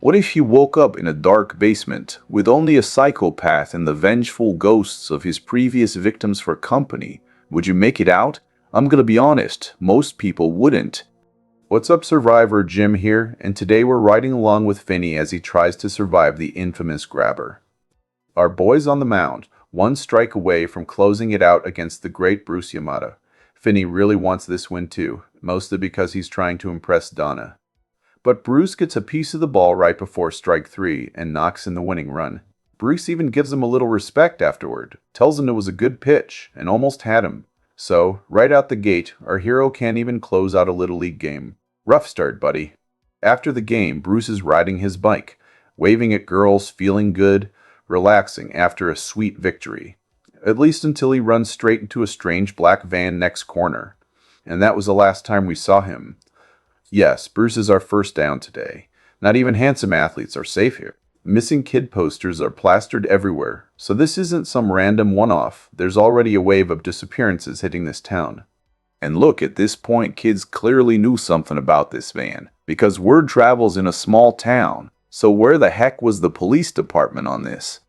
What if he woke up in a dark basement with only a psychopath and the vengeful ghosts of his previous victims for company? Would you make it out? I'm gonna be honest, most people wouldn't. What's up, Survivor? Jim here, and today we're riding along with Finney as he tries to survive the infamous grabber. Our boy's on the mound, one strike away from closing it out against the great Bruce Yamada. Finney really wants this win too, mostly because he's trying to impress Donna. But Bruce gets a piece of the ball right before strike three and knocks in the winning run. Bruce even gives him a little respect afterward, tells him it was a good pitch, and almost had him. So, right out the gate, our hero can't even close out a Little League game. Rough start, buddy. After the game, Bruce is riding his bike, waving at girls, feeling good, relaxing after a sweet victory. At least until he runs straight into a strange black van next corner. And that was the last time we saw him. Yes, Bruce is our first down today. Not even handsome athletes are safe here. Missing kid posters are plastered everywhere, so this isn't some random one-off. There's already a wave of disappearances hitting this town. And look, at this point, kids clearly knew something about this van, because word travels in a small town. So where the heck was the police department on this?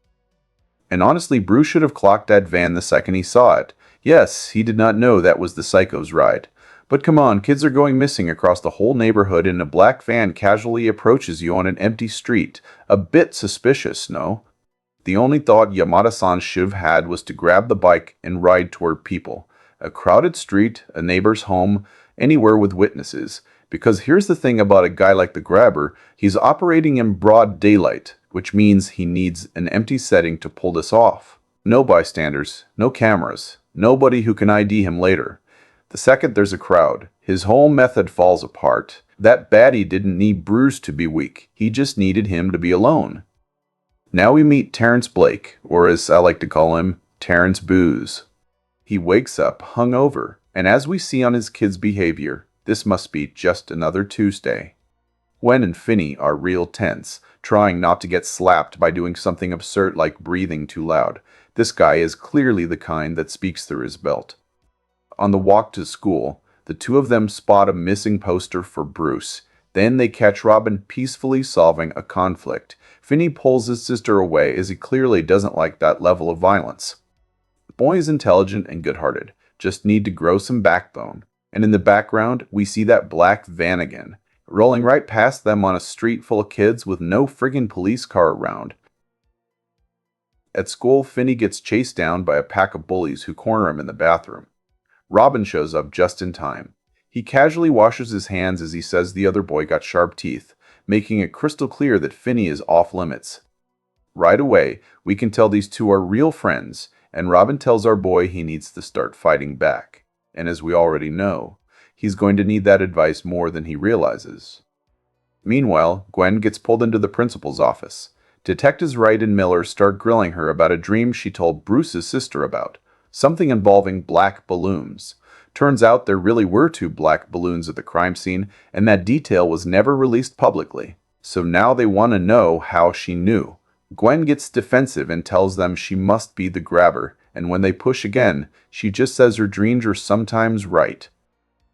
And honestly, Bruce should have clocked that van the second he saw it. Yes, he did not know that was the psycho's ride. But come on, kids are going missing across the whole neighborhood and a black van casually approaches you on an empty street. A bit suspicious, no? The only thought Yamada-san should have had was to grab the bike and ride toward people. A crowded street, a neighbor's home, anywhere with witnesses. Because here's the thing about a guy like the grabber, he's operating in broad daylight, which means he needs an empty setting to pull this off. No bystanders, no cameras, nobody who can ID him later. The second there's a crowd, his whole method falls apart. That baddie didn't need Bruce to be weak. He just needed him to be alone. Now we meet Terrence Blake, or as I like to call him, Terrence Booze. He wakes up hungover, and as we see on his kid's behavior, this must be just another Tuesday. Gwen and Finney are real tense, trying not to get slapped by doing something absurd like breathing too loud. This guy is clearly the kind that speaks through his belt. On the walk to school, the two of them spot a missing poster for Bruce. Then they catch Robin peacefully solving a conflict. Finney pulls his sister away as he clearly doesn't like that level of violence. The boy is intelligent and good-hearted, just need to grow some backbone. And in the background, we see that black van again, rolling right past them on a street full of kids with no friggin' police car around. At school, Finney gets chased down by a pack of bullies who corner him in the bathroom. Robin shows up just in time. He casually washes his hands as he says the other boy got sharp teeth, making it crystal clear that Finney is off limits. Right away, we can tell these two are real friends, and Robin tells our boy he needs to start fighting back. And as we already know, he's going to need that advice more than he realizes. Meanwhile, Gwen gets pulled into the principal's office. Detectives Wright and Miller start grilling her about a dream she told Bruce's sister about. Something involving black balloons. Turns out there really were two black balloons at the crime scene, and that detail was never released publicly. So now they want to know how she knew. Gwen gets defensive and tells them she must be the grabber, and when they push again, she just says her dreams are sometimes right.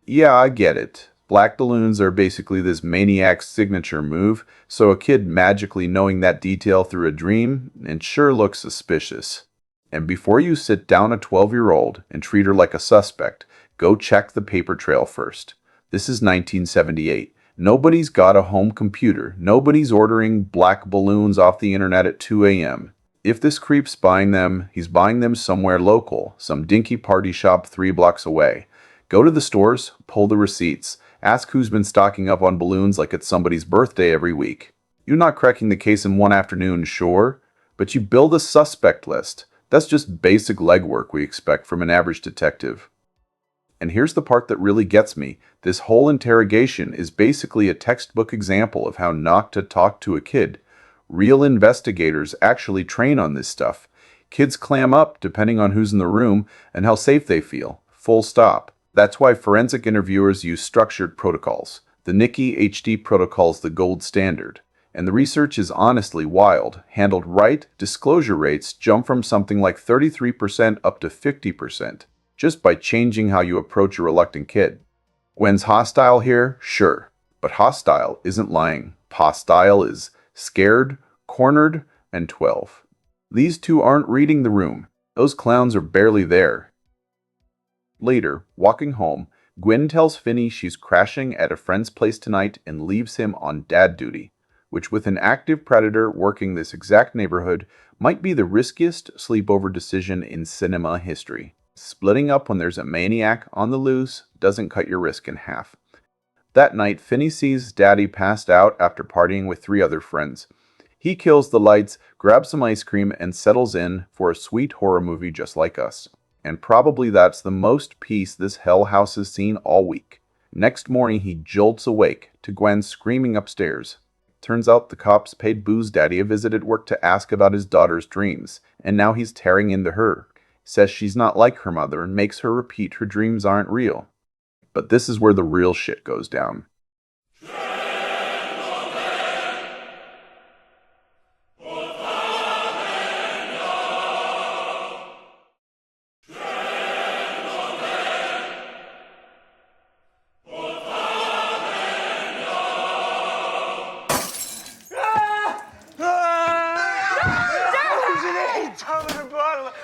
Yeah, I get it. Black balloons are basically this maniac's signature move, so a kid magically knowing that detail through a dream, it sure looks suspicious. And before you sit down a 12-year-old and treat her like a suspect, go check the paper trail first. This is 1978. Nobody's got a home computer. Nobody's ordering black balloons off the internet at 2 a.m. If this creep's buying them, he's buying them somewhere local, some dinky party shop 3 blocks away. Go to the stores, pull the receipts, ask who's been stocking up on balloons like it's somebody's birthday every week. You're not cracking the case in one afternoon, sure, but you build a suspect list. That's just basic legwork we expect from an average detective. And here's the part that really gets me. This whole interrogation is basically a textbook example of how not to talk to a kid. Real investigators actually train on this stuff. Kids clam up depending on who's in the room and how safe they feel. Full stop. That's why forensic interviewers use structured protocols. The Nikki HD protocol's the gold standard. And the research is honestly wild. Handled right, disclosure rates jump from something like 33% up to 50%, just by changing how you approach a reluctant kid. Gwen's hostile here? Sure. But hostile isn't lying. Hostile is Scared, cornered, and 12. These two aren't reading the room. Those clowns are barely there. Later, walking home, Gwen tells Finney she's crashing at a friend's place tonight and leaves him on dad duty, which with an active predator working this exact neighborhood might be the riskiest sleepover decision in cinema history. Splitting up when there's a maniac on the loose doesn't cut your risk in half. That night, Finney sees Daddy passed out after partying with 3 other friends. He kills the lights, grabs some ice cream, and settles in for a sweet horror movie just like us. And probably that's the most peace this hell house has seen all week. Next morning, he jolts awake to Gwen screaming upstairs. Turns out the cops paid Boo's daddy a visit at work to ask about his daughter's dreams, and now he's tearing into her. Says she's not like her mother and makes her repeat her dreams aren't real. But this is where the real shit goes down.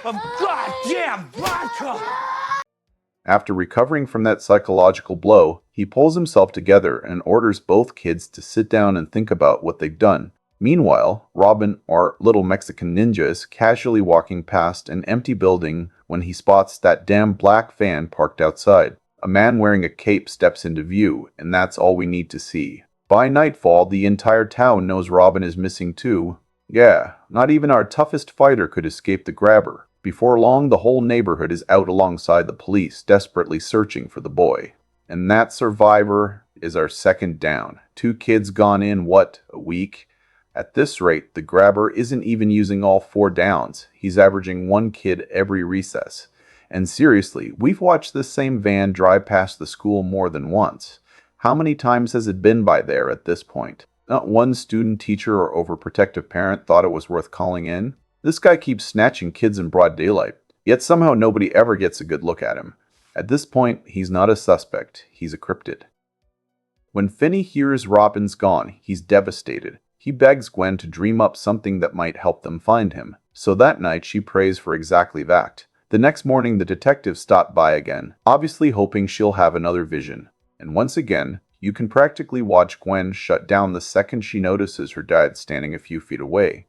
Of goddamn vodka! After recovering from that psychological blow, he pulls himself together and orders both kids to sit down and think about what they've done. Meanwhile, Robin, our little Mexican ninja, is casually walking past an empty building when he spots that damn black van parked outside. A man wearing a cape steps into view, and that's all we need to see. By nightfall, the entire town knows Robin is missing too. Yeah, not even our toughest fighter could escape the grabber. Before long, the whole neighborhood is out alongside the police, desperately searching for the boy. And that survivor is our second down. 2 kids gone in, a week? At this rate, the grabber isn't even using all 4 downs. He's averaging 1 kid every recess. And seriously, we've watched this same van drive past the school more than once. How many times has it been by there at this point? Not one student, teacher, or overprotective parent thought it was worth calling in. This guy keeps snatching kids in broad daylight, yet somehow nobody ever gets a good look at him. At this point, he's not a suspect, he's a cryptid. When Finney hears Robin's gone, he's devastated. He begs Gwen to dream up something that might help them find him. So that night, she prays for exactly that. The next morning, the detectives stop by again, obviously hoping she'll have another vision. And once again, you can practically watch Gwen shut down the second she notices her dad standing a few feet away.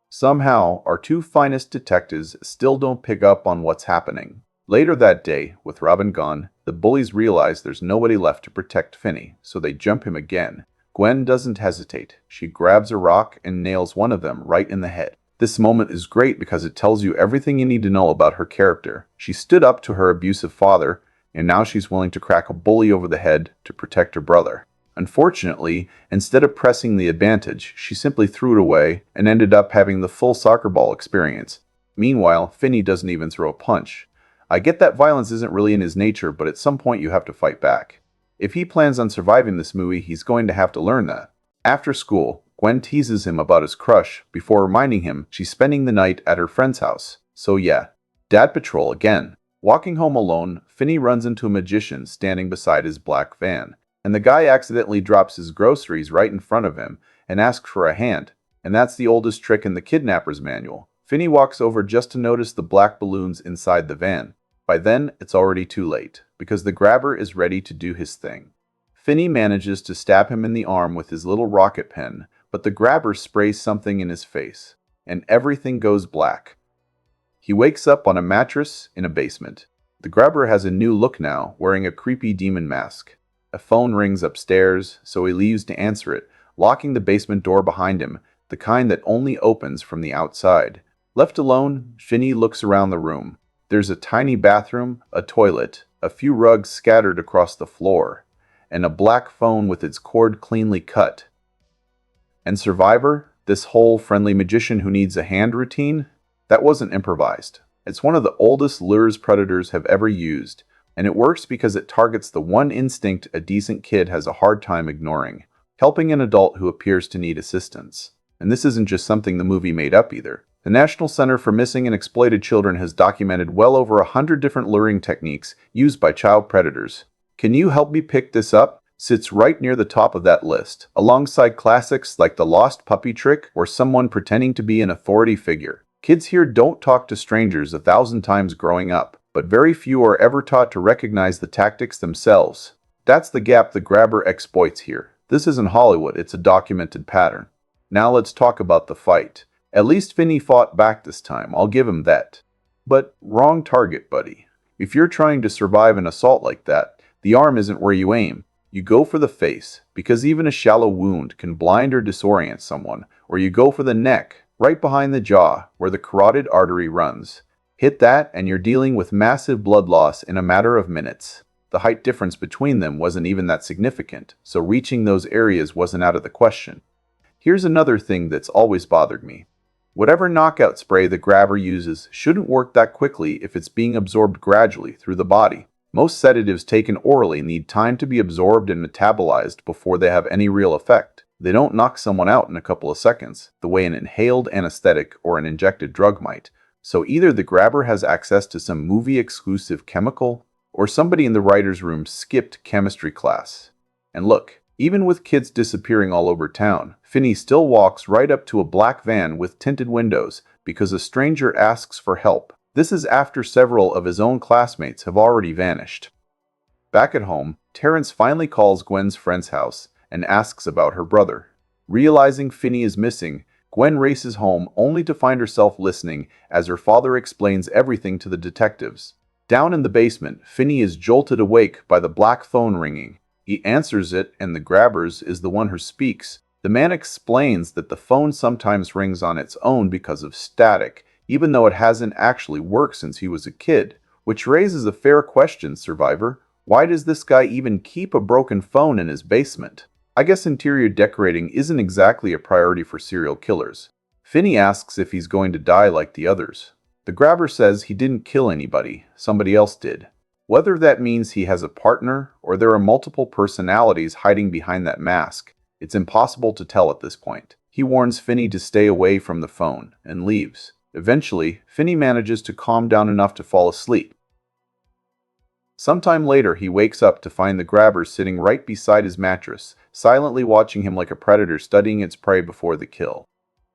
Somehow, our 2 finest detectives still don't pick up on what's happening. Later that day, with Robin gone, the bullies realize there's nobody left to protect Finney, so they jump him again. Gwen doesn't hesitate. She grabs a rock and nails one of them right in the head. This moment is great because it tells you everything you need to know about her character. She stood up to her abusive father, and now she's willing to crack a bully over the head to protect her brother. Unfortunately, instead of pressing the advantage, she simply threw it away and ended up having the full soccer ball experience. Meanwhile, Finney doesn't even throw a punch. I get that violence isn't really in his nature, but at some point you have to fight back. If he plans on surviving this movie, he's going to have to learn that. After school, Gwen teases him about his crush before reminding him she's spending the night at her friend's house. So yeah, dad patrol again. Walking home alone, Finney runs into a magician standing beside his black van. And the guy accidentally drops his groceries right in front of him and asks for a hand. And that's the oldest trick in the kidnapper's manual. Finney walks over just to notice the black balloons inside the van. By then, it's already too late, because the grabber is ready to do his thing. Finney manages to stab him in the arm with his little rocket pen, but the grabber sprays something in his face, and everything goes black. He wakes up on a mattress in a basement. The grabber has a new look now, wearing a creepy demon mask. A phone rings upstairs, so he leaves to answer it, locking the basement door behind him, the kind that only opens from the outside. Left alone, Finney looks around the room. There's a tiny bathroom, a toilet, a few rugs scattered across the floor, and a black phone with its cord cleanly cut. And Survivor, this whole friendly magician who needs a hand routine, that wasn't improvised. It's one of the oldest lures predators have ever used. And it works because it targets the one instinct a decent kid has a hard time ignoring, helping an adult who appears to need assistance. And this isn't just something the movie made up either. The National Center for Missing and Exploited Children has documented well over 100 different luring techniques used by child predators. Can you help me pick this up? sits right near the top of that list, alongside classics like The Lost Puppy Trick or someone pretending to be an authority figure. Kids here don't talk to strangers 1,000 times growing up, but very few are ever taught to recognize the tactics themselves. That's the gap the grabber exploits here. This isn't Hollywood, it's a documented pattern. Now let's talk about the fight. At least Finney fought back this time, I'll give him that. But wrong target, buddy. If you're trying to survive an assault like that, the arm isn't where you aim. You go for the face, because even a shallow wound can blind or disorient someone, or you go for the neck, right behind the jaw, where the carotid artery runs. Hit that, and you're dealing with massive blood loss in a matter of minutes. The height difference between them wasn't even that significant, so reaching those areas wasn't out of the question. Here's another thing that's always bothered me. Whatever knockout spray the grabber uses shouldn't work that quickly if it's being absorbed gradually through the body. Most sedatives taken orally need time to be absorbed and metabolized before they have any real effect. They don't knock someone out in a couple of seconds, the way an inhaled anesthetic or an injected drug might. So either the grabber has access to some movie-exclusive chemical, or somebody in the writer's room skipped chemistry class. And look, even with kids disappearing all over town, Finney still walks right up to a black van with tinted windows because a stranger asks for help. This is after several of his own classmates have already vanished. Back at home, Terrence finally calls Gwen's friend's house and asks about her brother. Realizing Finney is missing, Gwen races home only to find herself listening as her father explains everything to the detectives. Down in the basement, Finney is jolted awake by the black phone ringing. He answers it, and the grabber's is the one who speaks. The man explains that the phone sometimes rings on its own because of static, even though it hasn't actually worked since he was a kid. Which raises a fair question, Survivor. Why does this guy even keep a broken phone in his basement? I guess interior decorating isn't exactly a priority for serial killers. Finney asks if he's going to die like the others. The grabber says he didn't kill anybody, somebody else did. Whether that means he has a partner or there are multiple personalities hiding behind that mask, it's impossible to tell at this point. He warns Finney to stay away from the phone and leaves. Eventually, Finney manages to calm down enough to fall asleep. Sometime later, he wakes up to find the grabber sitting right beside his mattress, silently watching him like a predator studying its prey before the kill.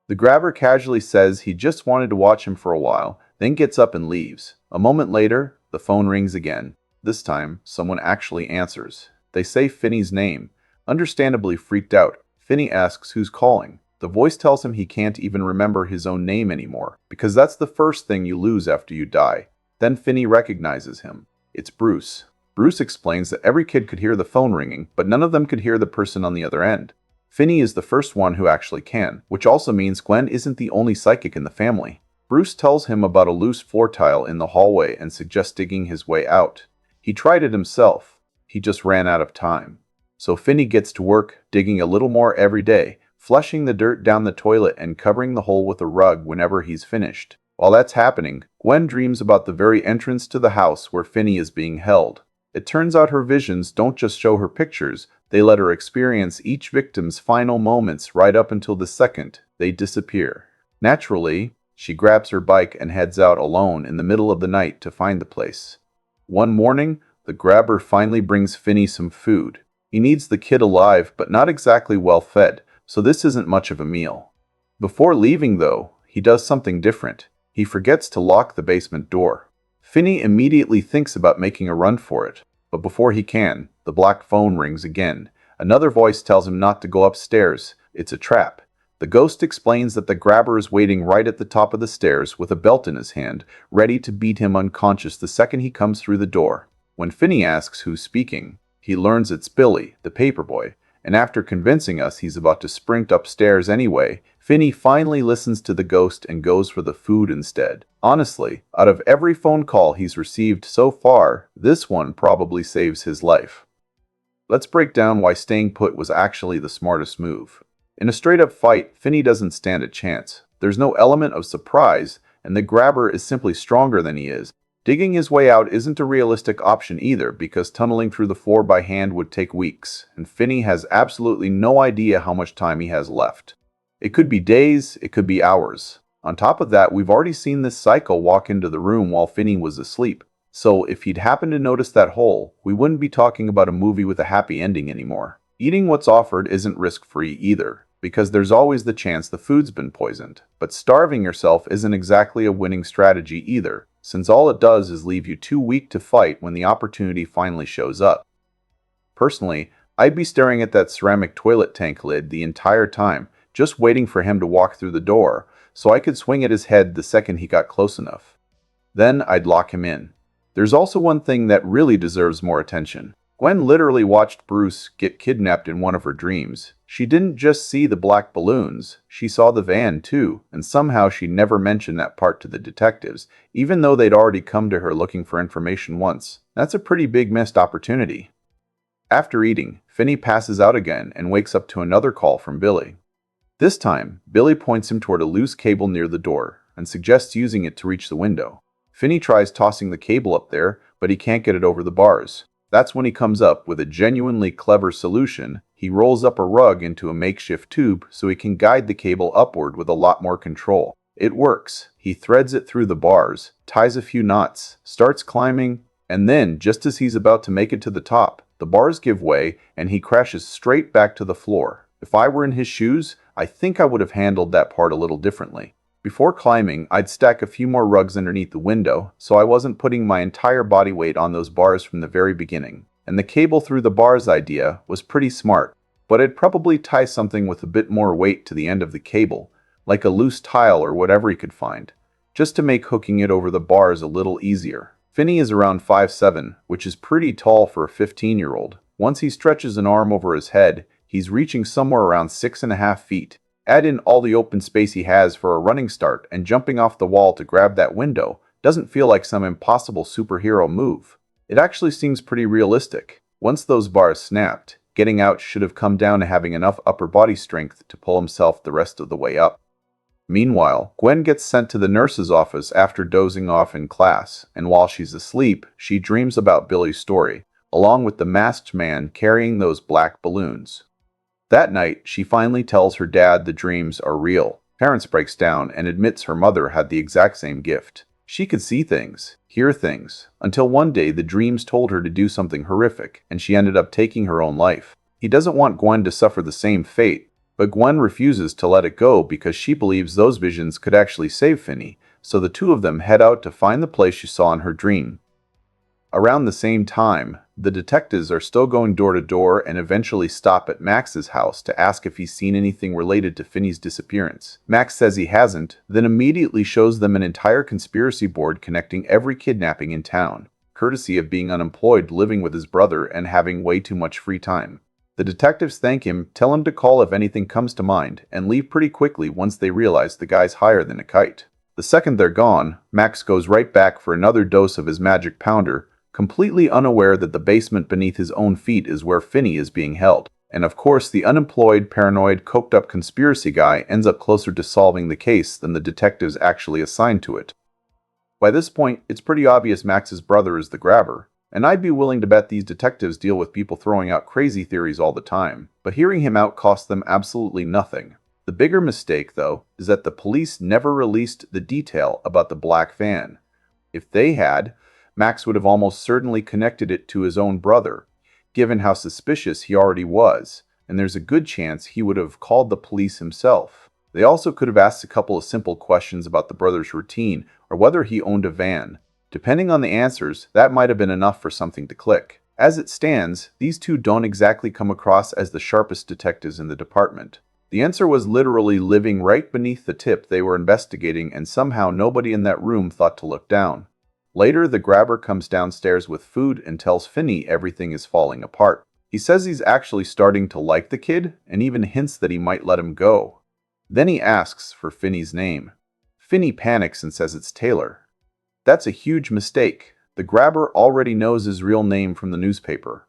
The grabber casually says he just wanted to watch him for a while, then gets up and leaves. A moment later, the phone rings again. This time, someone actually answers. They say Finney's name. Understandably freaked out, Finney asks who's calling. The voice tells him he can't even remember his own name anymore, because that's the first thing you lose after you die. Then Finney recognizes him. It's Bruce. Bruce explains that every kid could hear the phone ringing, but none of them could hear the person on the other end. Finney is the first one who actually can, which also means Gwen isn't the only psychic in the family. Bruce tells him about a loose floor tile in the hallway and suggests digging his way out. He tried it himself. He just ran out of time. So Finney gets to work, digging a little more every day, flushing the dirt down the toilet and covering the hole with a rug whenever he's finished. While that's happening, Gwen dreams about the very entrance to the house where Finney is being held. It turns out her visions don't just show her pictures, they let her experience each victim's final moments right up until the second they disappear. Naturally, she grabs her bike and heads out alone in the middle of the night to find the place. One morning, the grabber finally brings Finney some food. He needs the kid alive but not exactly well fed, so this isn't much of a meal. Before leaving though, he does something different. He forgets to lock the basement door. Finney immediately thinks about making a run for it, but before he can, the black phone rings again. Another voice tells him not to go upstairs. It's a trap. The ghost explains that the grabber is waiting right at the top of the stairs with a belt in his hand, ready to beat him unconscious the second he comes through the door. When Finney asks who's speaking, he learns it's Billy, the paperboy, and after convincing us he's about to sprint upstairs anyway, Finney finally listens to the ghost and goes for the food instead. Honestly, out of every phone call he's received so far, this one probably saves his life. Let's break down why staying put was actually the smartest move. In a straight-up fight, Finney doesn't stand a chance. There's no element of surprise, and the grabber is simply stronger than he is. Digging his way out isn't a realistic option either, because tunneling through the floor by hand would take weeks, and Finney has absolutely no idea how much time he has left. It could be days, it could be hours. On top of that, we've already seen this psycho walk into the room while Finney was asleep. So if he'd happen to notice that hole, we wouldn't be talking about a movie with a happy ending anymore. Eating what's offered isn't risk-free either, because there's always the chance the food's been poisoned. But starving yourself isn't exactly a winning strategy either, since all it does is leave you too weak to fight when the opportunity finally shows up. Personally, I'd be staring at that ceramic toilet tank lid the entire time, just waiting for him to walk through the door, so I could swing at his head the second he got close enough. Then I'd lock him in. There's also one thing that really deserves more attention. Gwen literally watched Bruce get kidnapped in one of her dreams. She didn't just see the black balloons, she saw the van too, and somehow she never mentioned that part to the detectives, even though they'd already come to her looking for information once. That's a pretty big missed opportunity. After eating, Finney passes out again and wakes up to another call from Billy. This time, Billy points him toward a loose cable near the door and suggests using it to reach the window. Finney tries tossing the cable up there, but he can't get it over the bars. That's when he comes up with a genuinely clever solution. He rolls up a rug into a makeshift tube so he can guide the cable upward with a lot more control. It works. He threads it through the bars, ties a few knots, starts climbing, and then, just as he's about to make it to the top, the bars give way and he crashes straight back to the floor. If I were in his shoes, I think I would have handled that part a little differently. Before climbing, I'd stack a few more rugs underneath the window, so I wasn't putting my entire body weight on those bars from the very beginning. And the cable through the bars idea was pretty smart, but I'd probably tie something with a bit more weight to the end of the cable, like a loose tile or whatever he could find, just to make hooking it over the bars a little easier. Finney is around 5'7", which is pretty tall for a 15-year-old. Once he stretches an arm over his head, he's reaching somewhere around 6.5 feet. Add in all the open space he has for a running start, and jumping off the wall to grab that window doesn't feel like some impossible superhero move. It actually seems pretty realistic. Once those bars snapped, getting out should have come down to having enough upper body strength to pull himself the rest of the way up. Meanwhile, Gwen gets sent to the nurse's office after dozing off in class, and while she's asleep, she dreams about Billy's story, along with the masked man carrying those black balloons. That night, she finally tells her dad the dreams are real. Terrence breaks down and admits her mother had the exact same gift. She could see things, hear things, until one day the dreams told her to do something horrific, and she ended up taking her own life. He doesn't want Gwen to suffer the same fate, but Gwen refuses to let it go because she believes those visions could actually save Finney, so the two of them head out to find the place she saw in her dream. Around the same time, the detectives are still going door to door and eventually stop at Max's house to ask if he's seen anything related to Finney's disappearance. Max says he hasn't, then immediately shows them an entire conspiracy board connecting every kidnapping in town, courtesy of being unemployed, living with his brother, and having way too much free time. The detectives thank him, tell him to call if anything comes to mind, and leave pretty quickly once they realize the guy's higher than a kite. The second they're gone, Max goes right back for another dose of his magic pounder, completely unaware that the basement beneath his own feet is where Finney is being held. And of course, the unemployed, paranoid, coked-up conspiracy guy ends up closer to solving the case than the detectives actually assigned to it. By this point, it's pretty obvious Max's brother is the grabber, and I'd be willing to bet these detectives deal with people throwing out crazy theories all the time, but hearing him out costs them absolutely nothing. The bigger mistake, though, is that the police never released the detail about the black van. If they had, Max would have almost certainly connected it to his own brother, given how suspicious he already was, and there's a good chance he would have called the police himself. They also could have asked a couple of simple questions about the brother's routine or whether he owned a van. Depending on the answers, that might have been enough for something to click. As it stands, these two don't exactly come across as the sharpest detectives in the department. The answer was literally living right beneath the tip they were investigating, and somehow nobody in that room thought to look down. Later, the grabber comes downstairs with food and tells Finney everything is falling apart. He says he's actually starting to like the kid, and even hints that he might let him go. Then he asks for Finney's name. Finney panics and says it's Taylor. That's a huge mistake. The grabber already knows his real name from the newspaper.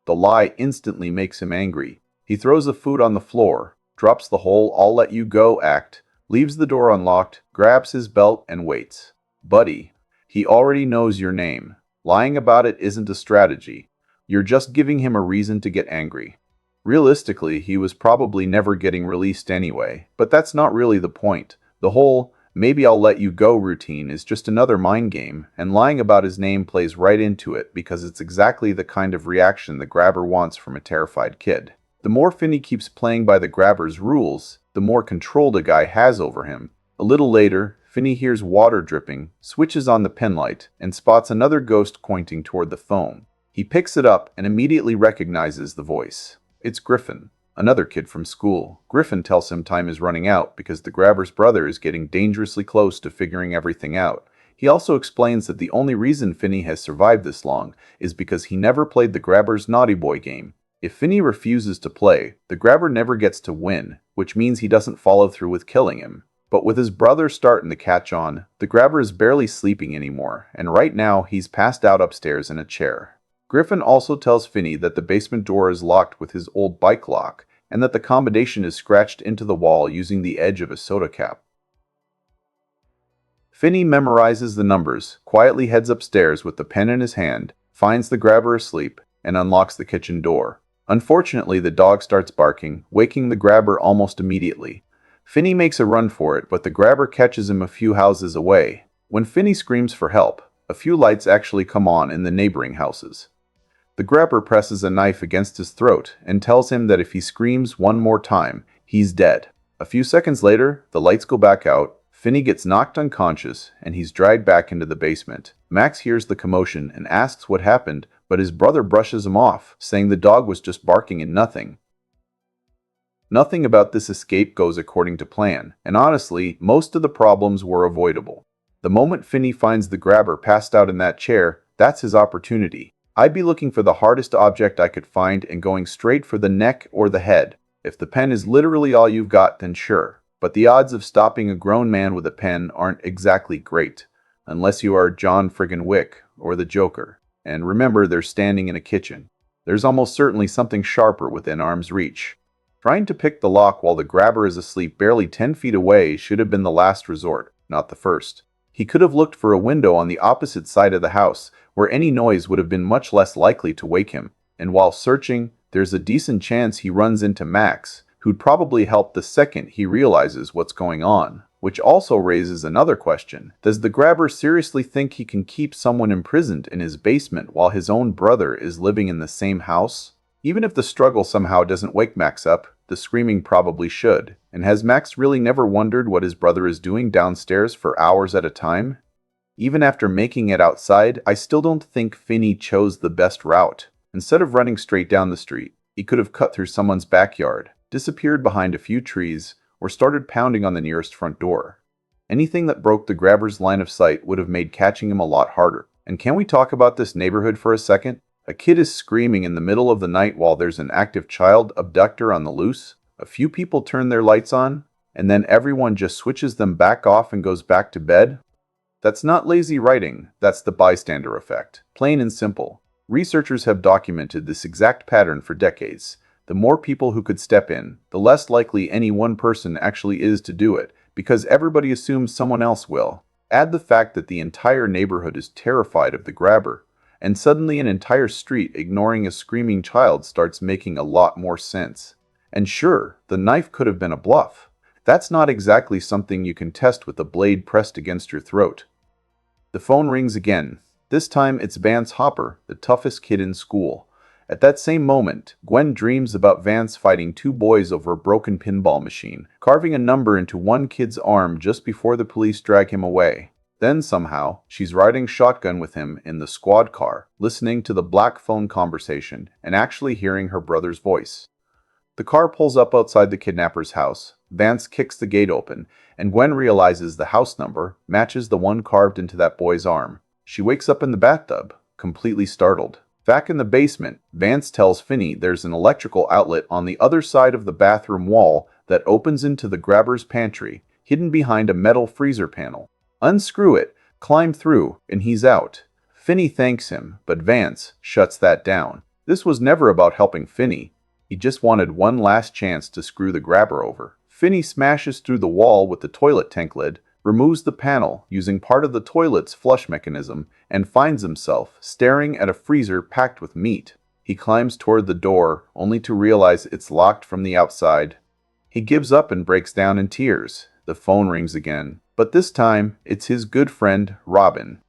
The lie instantly makes him angry. He throws the food on the floor, drops the whole "I'll let you go" act, leaves the door unlocked, grabs his belt, and waits. Buddy, he already knows your name. Lying about it isn't a strategy. You're just giving him a reason to get angry. Realistically, he was probably never getting released anyway, but that's not really the point. The whole maybe I'll let you go routine is just another mind game, and lying about his name plays right into it because it's exactly the kind of reaction the grabber wants from a terrified kid. The more Finney keeps playing by the grabber's rules, the more control the guy has over him. A little later, Finney hears water dripping, switches on the penlight, and spots another ghost pointing toward the phone. He picks it up and immediately recognizes the voice. It's Griffin, another kid from school. Griffin tells him time is running out because the grabber's brother is getting dangerously close to figuring everything out. He also explains that the only reason Finney has survived this long is because he never played the grabber's naughty boy game. If Finney refuses to play, the grabber never gets to win, which means he doesn't follow through with killing him. But with his brother starting to catch on, the grabber is barely sleeping anymore, and right now he's passed out upstairs in a chair. Griffin also tells Finney that the basement door is locked with his old bike lock, and that the combination is scratched into the wall using the edge of a soda cap. Finney memorizes the numbers, quietly heads upstairs with the pen in his hand, finds the grabber asleep, and unlocks the kitchen door. Unfortunately, the dog starts barking, waking the grabber almost immediately. Finney makes a run for it, but the grabber catches him a few houses away. When Finney screams for help, a few lights actually come on in the neighboring houses. The grabber presses a knife against his throat and tells him that if he screams one more time, he's dead. A few seconds later, the lights go back out, Finney gets knocked unconscious, and he's dragged back into the basement. Max hears the commotion and asks what happened, but his brother brushes him off, saying the dog was just barking and nothing. Nothing about this escape goes according to plan, and honestly, most of the problems were avoidable. The moment Finney finds the grabber passed out in that chair, that's his opportunity. I'd be looking for the hardest object I could find and going straight for the neck or the head. If the pen is literally all you've got, then sure. But the odds of stopping a grown man with a pen aren't exactly great. Unless you are John friggin' Wick or the Joker. And remember, they're standing in a kitchen. There's almost certainly something sharper within arm's reach. Trying to pick the lock while the grabber is asleep barely 10 feet away should have been the last resort, not the first. He could have looked for a window on the opposite side of the house, where any noise would have been much less likely to wake him. And while searching, there's a decent chance he runs into Max, who'd probably help the second he realizes what's going on. Which also raises another question. Does the grabber seriously think he can keep someone imprisoned in his basement while his own brother is living in the same house? Even if the struggle somehow doesn't wake Max up, the screaming probably should. And has Max really never wondered what his brother is doing downstairs for hours at a time? Even after making it outside, I still don't think Finney chose the best route. Instead of running straight down the street, he could have cut through someone's backyard, disappeared behind a few trees, or started pounding on the nearest front door. Anything that broke the grabber's line of sight would have made catching him a lot harder. And can we talk about this neighborhood for a second? A kid is screaming in the middle of the night while there's an active child abductor on the loose. A few people turn their lights on, and then everyone just switches them back off and goes back to bed. That's not lazy writing, that's the bystander effect. Plain and simple. Researchers have documented this exact pattern for decades. The more people who could step in, the less likely any one person actually is to do it, because everybody assumes someone else will. Add the fact that the entire neighborhood is terrified of the grabber, and suddenly an entire street ignoring a screaming child starts making a lot more sense. And sure, the knife could have been a bluff. That's not exactly something you can test with a blade pressed against your throat. The phone rings again. This time it's Vance Hopper, the toughest kid in school. At that same moment, Gwen dreams about Vance fighting two boys over a broken pinball machine, carving a number into one kid's arm just before the police drag him away. Then somehow, she's riding shotgun with him in the squad car, listening to the black phone conversation and actually hearing her brother's voice. The car pulls up outside the kidnapper's house. Vance kicks the gate open, and Gwen realizes the house number matches the one carved into that boy's arm. She wakes up in the bathtub, completely startled. Back in the basement, Vance tells Finney there's an electrical outlet on the other side of the bathroom wall that opens into the grabber's pantry, hidden behind a metal freezer panel. Unscrew it, climb through, and he's out. Finney thanks him, but Vance shuts that down. This was never about helping Finney. He just wanted one last chance to screw the grabber over. Finney smashes through the wall with the toilet tank lid, removes the panel using part of the toilet's flush mechanism, and finds himself staring at a freezer packed with meat. He climbs toward the door, only to realize it's locked from the outside. He gives up and breaks down in tears. The phone rings again. But this time, it's his good friend, Robin.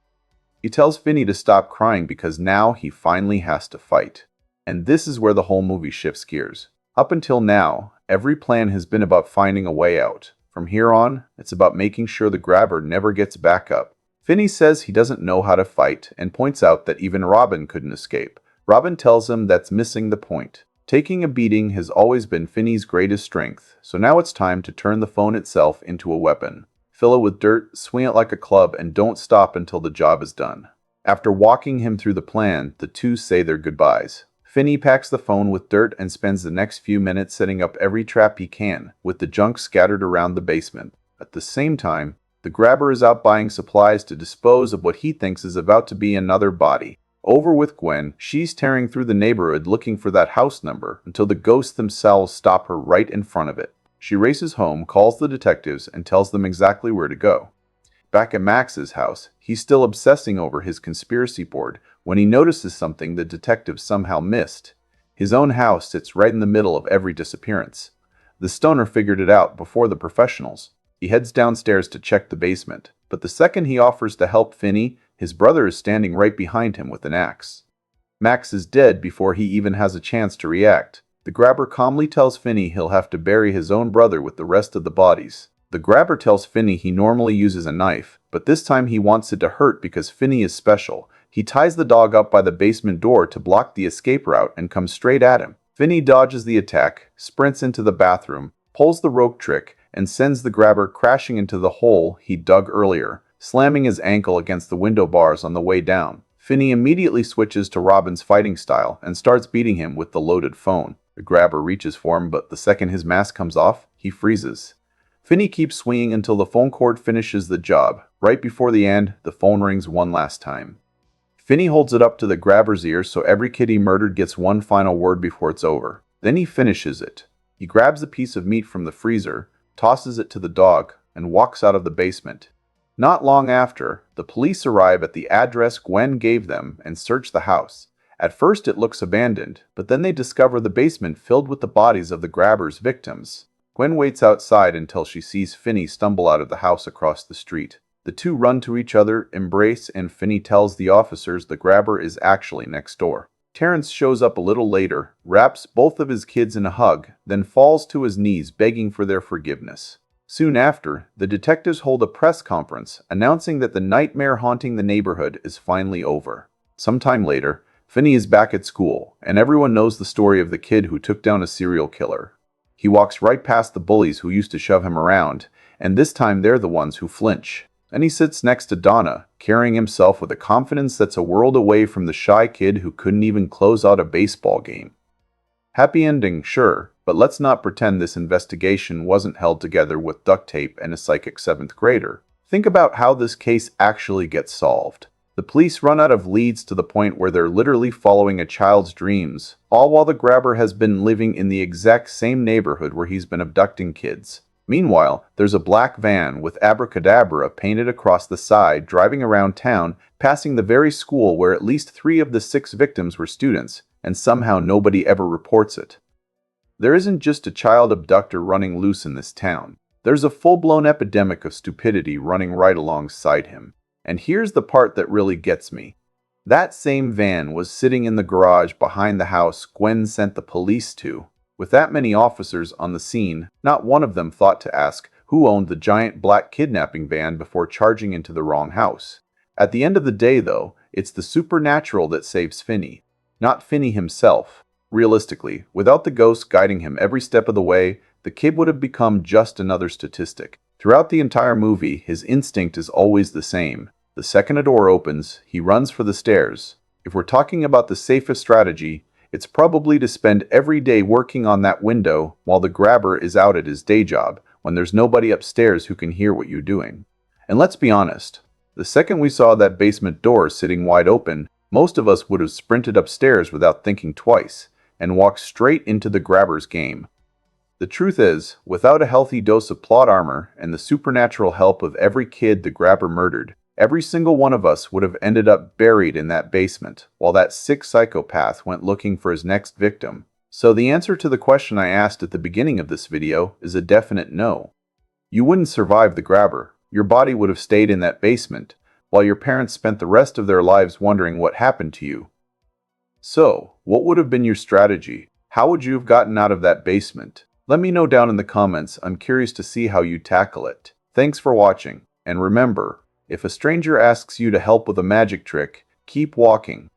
He tells Finney to stop crying because now he finally has to fight. And this is where the whole movie shifts gears. Up until now, every plan has been about finding a way out. From here on, it's about making sure the grabber never gets back up. Finney says he doesn't know how to fight and points out that even Robin couldn't escape. Robin tells him that's missing the point. Taking a beating has always been Finney's greatest strength, so now it's time to turn the phone itself into a weapon. Fill it with dirt, swing it like a club, and don't stop until the job is done. After walking him through the plan, the two say their goodbyes. Finney packs the phone with dirt and spends the next few minutes setting up every trap he can, with the junk scattered around the basement. At the same time, the grabber is out buying supplies to dispose of what he thinks is about to be another body. Over with Gwen, she's tearing through the neighborhood looking for that house number until the ghosts themselves stop her right in front of it. She races home, calls the detectives, and tells them exactly where to go. Back at Max's house, he's still obsessing over his conspiracy board when he notices something the detectives somehow missed. His own house sits right in the middle of every disappearance. The stoner figured it out before the professionals. He heads downstairs to check the basement, but the second he offers to help Finney, his brother is standing right behind him with an axe. Max is dead before he even has a chance to react. The grabber calmly tells Finney he'll have to bury his own brother with the rest of the bodies. The grabber tells Finney he normally uses a knife, but this time he wants it to hurt because Finney is special. He ties the dog up by the basement door to block the escape route and comes straight at him. Finney dodges the attack, sprints into the bathroom, pulls the rope trick, and sends the grabber crashing into the hole he dug earlier, slamming his ankle against the window bars on the way down. Finney immediately switches to Robin's fighting style and starts beating him with the loaded phone. The grabber reaches for him, but the second his mask comes off, he freezes. Finney keeps swinging until the phone cord finishes the job. Right before the end, the phone rings one last time. Finney holds it up to the grabber's ear so every kid he murdered gets one final word before it's over. Then he finishes it. He grabs a piece of meat from the freezer, tosses it to the dog, and walks out of the basement. Not long after, the police arrive at the address Gwen gave them and search the house. At first it looks abandoned, but then they discover the basement filled with the bodies of the grabber's victims. Gwen waits outside until she sees Finney stumble out of the house across the street. The two run to each other, embrace, and Finney tells the officers the grabber is actually next door. Terrence shows up a little later, wraps both of his kids in a hug, then falls to his knees begging for their forgiveness. Soon after, the detectives hold a press conference announcing that the nightmare haunting the neighborhood is finally over. Sometime later, Finney is back at school, and everyone knows the story of the kid who took down a serial killer. He walks right past the bullies who used to shove him around, and this time they're the ones who flinch. And he sits next to Donna, carrying himself with a confidence that's a world away from the shy kid who couldn't even close out a baseball game. Happy ending, sure, but let's not pretend this investigation wasn't held together with duct tape and a psychic 7th grader. Think about how this case actually gets solved. The police run out of leads to the point where they're literally following a child's dreams, all while the grabber has been living in the exact same neighborhood where he's been abducting kids. Meanwhile, there's a black van with abracadabra painted across the side driving around town, passing the very school where at least 3 of the 6 victims were students, and somehow nobody ever reports it. There isn't just a child abductor running loose in this town. There's a full-blown epidemic of stupidity running right alongside him. And here's the part that really gets me. That same van was sitting in the garage behind the house Gwen sent the police to. With that many officers on the scene, not one of them thought to ask who owned the giant black kidnapping van before charging into the wrong house. At the end of the day, though, it's the supernatural that saves Finney, not Finney himself. Realistically, without the ghost guiding him every step of the way, the kid would have become just another statistic. Throughout the entire movie, his instinct is always the same. The second a door opens, he runs for the stairs. If we're talking about the safest strategy, it's probably to spend every day working on that window while the grabber is out at his day job, when there's nobody upstairs who can hear what you're doing. And let's be honest, the second we saw that basement door sitting wide open, most of us would have sprinted upstairs without thinking twice, and walked straight into the grabber's game. The truth is, without a healthy dose of plot armor and the supernatural help of every kid the grabber murdered, every single one of us would have ended up buried in that basement, while that sick psychopath went looking for his next victim. So the answer to the question I asked at the beginning of this video is a definite no. You wouldn't survive the grabber, Your body would have stayed in that basement, while your parents spent the rest of their lives wondering what happened to you. So, what would have been your strategy? How would you have gotten out of that basement? Let me know down in the comments. I'm curious to see how you tackle it. Thanks for watching, and remember, if a stranger asks you to help with a magic trick, keep walking.